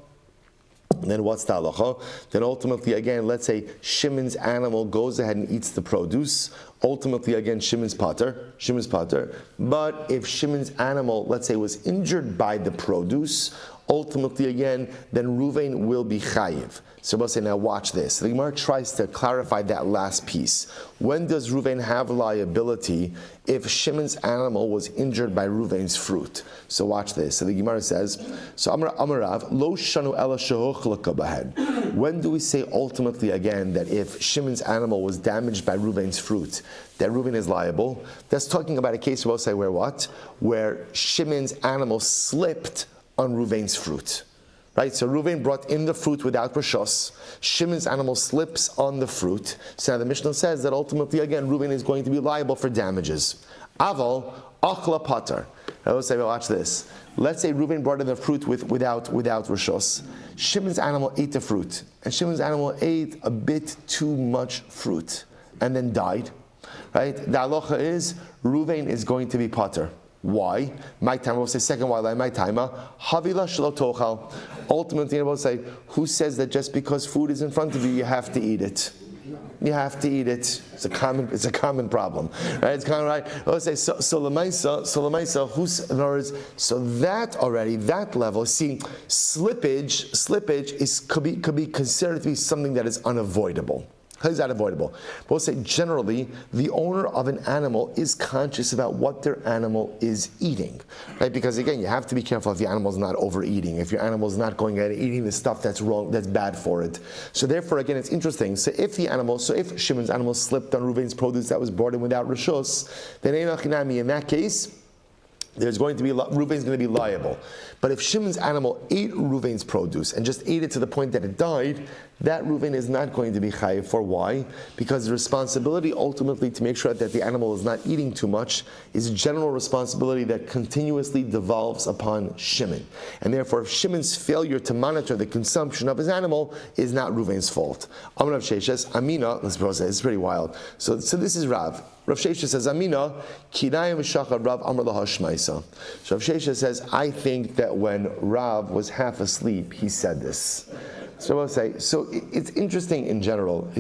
[SPEAKER 1] Then ultimately, again, let's say Shimon's animal goes ahead and eats the produce. Ultimately, again, Shimon's pater. But if Shimon's animal, let's say, was injured by the produce, ultimately, again, then Ruvain will be chayiv. So we'll say, now watch this. The Gemara tries to clarify that last piece. When does Ruvain have liability if Shimon's animal was injured by Ruvain's fruit? So watch this. So the Gemara says, so Amarav, lo shanu ela shehuchlaka bahed. When do we say ultimately again that if Shimon's animal was damaged by Ruvain's fruit, that Ruvain is liable? That's talking about a case we'll say where what? Where Shimon's animal slipped on Ruvain's fruit. Right, so Ruvain brought in the fruit without rishos. Shimon's animal slips on the fruit. So now the Mishnah says that ultimately, again, Ruvain is going to be liable for damages. Aval achla pater. I will say, well, watch this. Let's say Ruvain brought in the fruit without rishos. Shimon's animal ate the fruit, and Shimon's animal ate a bit too much fruit, and then died. Right? The halacha is Ruvain is going to be pater. Why? My time will say second why my time. Havila shelo tochal. Ultimately, I will say, who says that just because food is in front of you, you have to eat it? You have to eat it. It's a common problem, right? It's kind of right. Let's say so lemaisa. Who's in other words? So that already that level. See, slippage could be considered to be something that is unavoidable. How is that avoidable? We'll say generally, the owner of an animal is conscious about what their animal is eating, right? Because again, you have to be careful if your animal is not overeating, if your animal is not going out and eating the stuff that's wrong, that's bad for it. So therefore, again, it's interesting. So if Shimon's animal slipped on Ruvain's produce that was brought in without rishus, then in that case, Ruvain's going to be liable. But if Shimon's animal ate Ruvain's produce and just ate it to the point that it died, that Reuven is not going to be chayiv for. Why? Because the responsibility ultimately to make sure that the animal is not eating too much is a general responsibility that continuously devolves upon Shimon. And therefore, Shimon's failure to monitor the consumption of his animal is not Reuven's fault. Amar Rav Sheshes, Amina, let's pause it, it's pretty wild. So this is Rav. Rav Sheshes says, Amina, Kinayim Shachar Rav Amar Laha Shmaisa. So Rav Sheshes says, I think that when Rav was half asleep, he said this. So I'll say, it's interesting in general.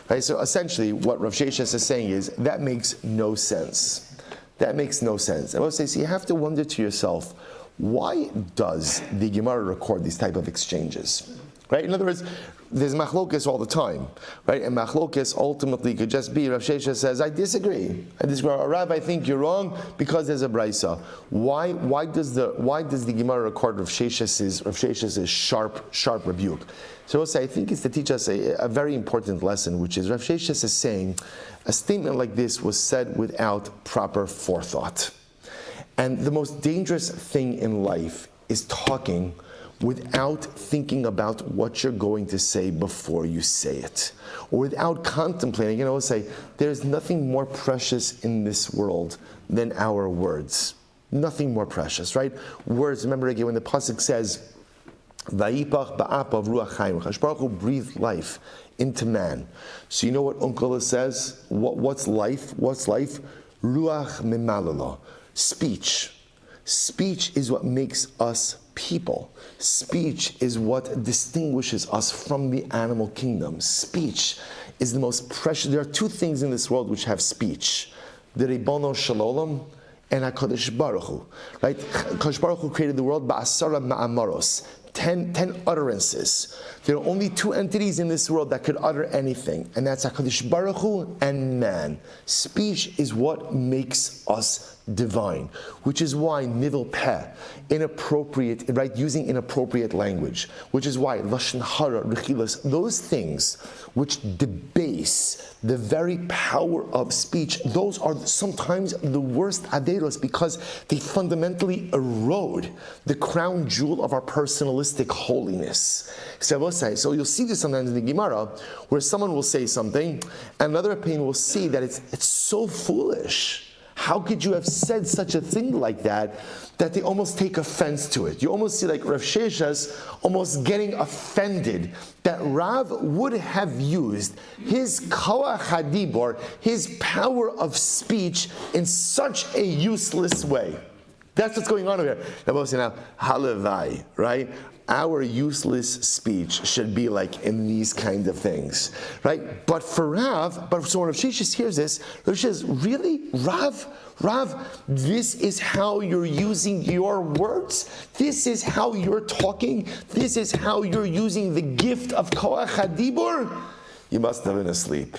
[SPEAKER 1] Right? So essentially, what Rav Sheshes is saying is that makes no sense. That makes no sense. I will say, so you have to wonder to yourself, why does the Gemara record these type of exchanges? Right? In other words, there's machlokes all the time, right? And machlokes ultimately could just be, Rav Sheshes says, I disagree. Rav, I think you're wrong because there's a brisa. Why does the Gemara record Rav Sheshes's sharp rebuke? So I'll say, I think it's to teach us a very important lesson, which is Rav Sheshes is saying, a statement like this was said without proper forethought. And the most dangerous thing in life is talking without thinking about what you're going to say before you say it, or without contemplating. Say, there's nothing more precious in this world than our words. Nothing more precious, right? Words, remember again, when the pasuk says, Vayipach ba'apav ruach chaim, Kadosh Baruch Hu breathed life into man. So you know what Unkala says? What's life? What's life? Ruach mimalala. Speech. Speech is what makes us people. Speech is what distinguishes us from the animal kingdom. Speech is the most precious. There are two things in this world which have speech: the Ribono Shalom and HaKadosh Baruch Hu. Right? HaKadosh Baruch Hu created the world ba'asara ma'amaros. 10 utterances. There are only two entities in this world that could utter anything, and that's HaKadosh Baruch Hu and man. Speech is what makes us divine, which is why nivul peh, inappropriate, right, using inappropriate language, which is why lashon hara, rechilas, those things which debase the very power of speech, those are sometimes the worst aderos because they fundamentally erode the crown jewel of our personalistic holiness. So you'll see this sometimes in the Gemara, where someone will say something, and another opinion will see that it's so foolish. How could you have said such a thing like that they almost take offense to it? You almost see like Rav Sheshes almost getting offended that Rav would have used his koach hadibor, his power of speech, in such a useless way. That's what's going on over here. Now, halavai, right? Our useless speech should be like in these kind of things, right? But so when Rav Sheshes hears this, Rav Sheshes, really? Rav, this is how you're using your words? This is how you're talking? This is how you're using the gift of koach hadibur? You must have been asleep.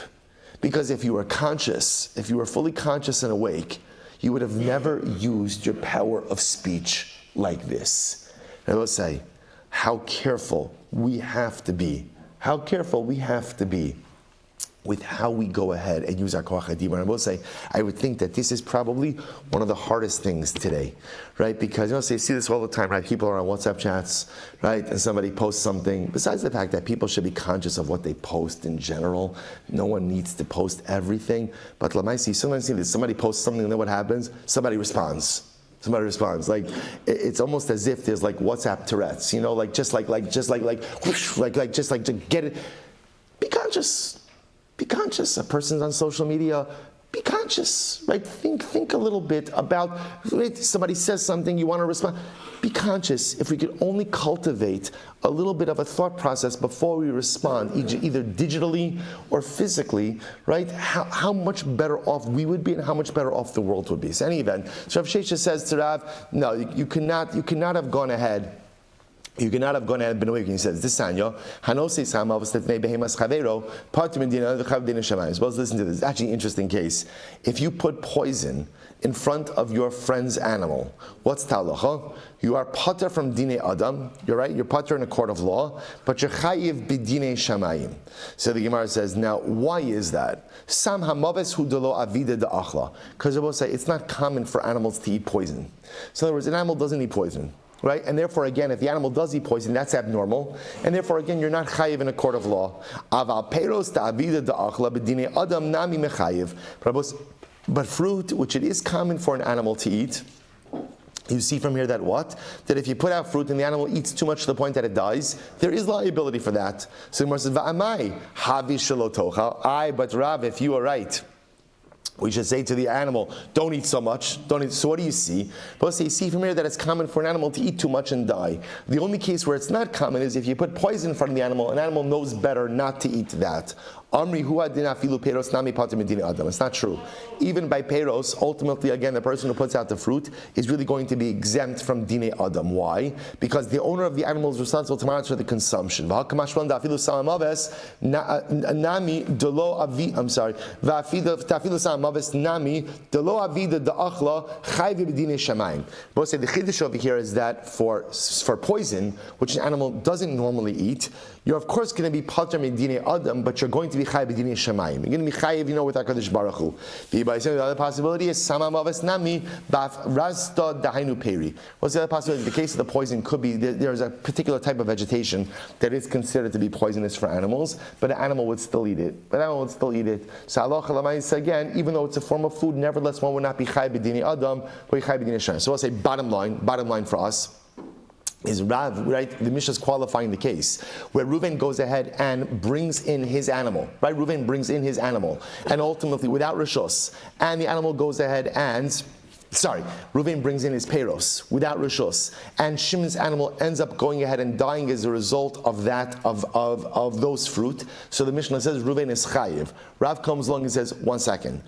[SPEAKER 1] Because if you were conscious, if you were fully conscious and awake, you would have never used your power of speech like this. And I will say, how careful we have to be with how we go ahead and use our koach hadibur. And I will say, I would think that this is probably one of the hardest things today, right? Because you see this all the time, right? People are on WhatsApp chats, right? And somebody posts something. Besides the fact that people should be conscious of what they post in general, no one needs to post everything. But sometimes see this: somebody posts something, and then what happens? Somebody responds. Like it's almost as if there's like WhatsApp Tourette's, just get it. Be conscious. A person's on social media. Be conscious, right? Think a little bit about, right? Somebody says something, you want to respond. Be conscious. If we could only cultivate a little bit of a thought process before we respond, either digitally or physically, right? How much better off we would be, and how much better off the world would be. So, in any event, so Rav Sheshes says to Rav, no, you cannot have gone ahead. You cannot have gone ahead and been awake. He says, this Sanyo, Hanose Sama was Stefne Behemas Chavero, Partim Dina, the Chavdina Shamayim. Well, listen to this. It's actually an interesting case. If you put poison in front of your friend's animal, what's talacha? You are pater from Dine Adam, you're right, you're pater in a court of law, but you're chayiv b'dine Shamayim. So the Gemara says, now, why is that? Sam hamaves hudolo avida da'achla. Because I will say, it's not common for animals to eat poison. So in other words, an animal doesn't eat poison. right? And therefore, again, if the animal does eat poison, that's abnormal. And therefore, again, you're not chayiv in a court of law. Aval peros ta'avida da'achla b'dinei adam nami mechayiv. But fruit, which it is common for an animal to eat, you see from here that what? That if you put out fruit and the animal eats too much to the point that it dies, there is liability for that. So Gemara says, "Va'amai havi shelo tochal." But Rav, if you are right, we should say to the animal, don't eat so much. Don't eat. So what do you see? But you see from here that it's common for an animal to eat too much and die. The only case where it's not common is if you put poison in front of the animal, an animal knows better not to eat that. It's not true. Even by peros, ultimately, again, the person who puts out the fruit is really going to be exempt from dine adam. Why? Because the owner of the animal is responsible to monitor the consumption. Both say the chiddush over here is that for poison, which an animal doesn't normally eat, you're of course going to be pater medine adam, but you're going to be chayiv b'dinei shamayim. You're going to be chayiv, with HaKadosh Baruch Hu. The other possibility is samam avas nami baf rasta dahainu peri. What's the other possibility? The case of the poison could be there's a particular type of vegetation that is considered to be poisonous for animals, but an animal would still eat it. So halacha l'maisa, again, even though it's a form of food, nevertheless one would not be chayiv b'dinei adam, but chayiv b'dinei shamayim. So I'll say bottom line for us is Rav, right? The Mishnah is qualifying the case where Reuven goes ahead and brings in his animal, right? Reuven brings in his animal, and ultimately without rishus, and the animal goes ahead and Reuven brings in his peros without rishus, and Shimon's animal ends up going ahead and dying as a result of that of those fruit. So the Mishnah says Reuven is chayiv. Rav comes along and says, 1 second.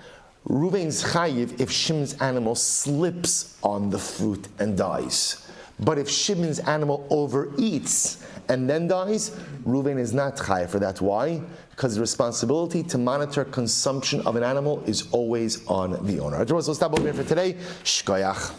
[SPEAKER 1] Reuven's chayiv if Shimon's animal slips on the fruit and dies. But if Shimon's animal overeats and then dies, Reuven is not chayav for that. Why? Because the responsibility to monitor consumption of an animal is always on the owner. So we'll stop over here for today. Shkoyach.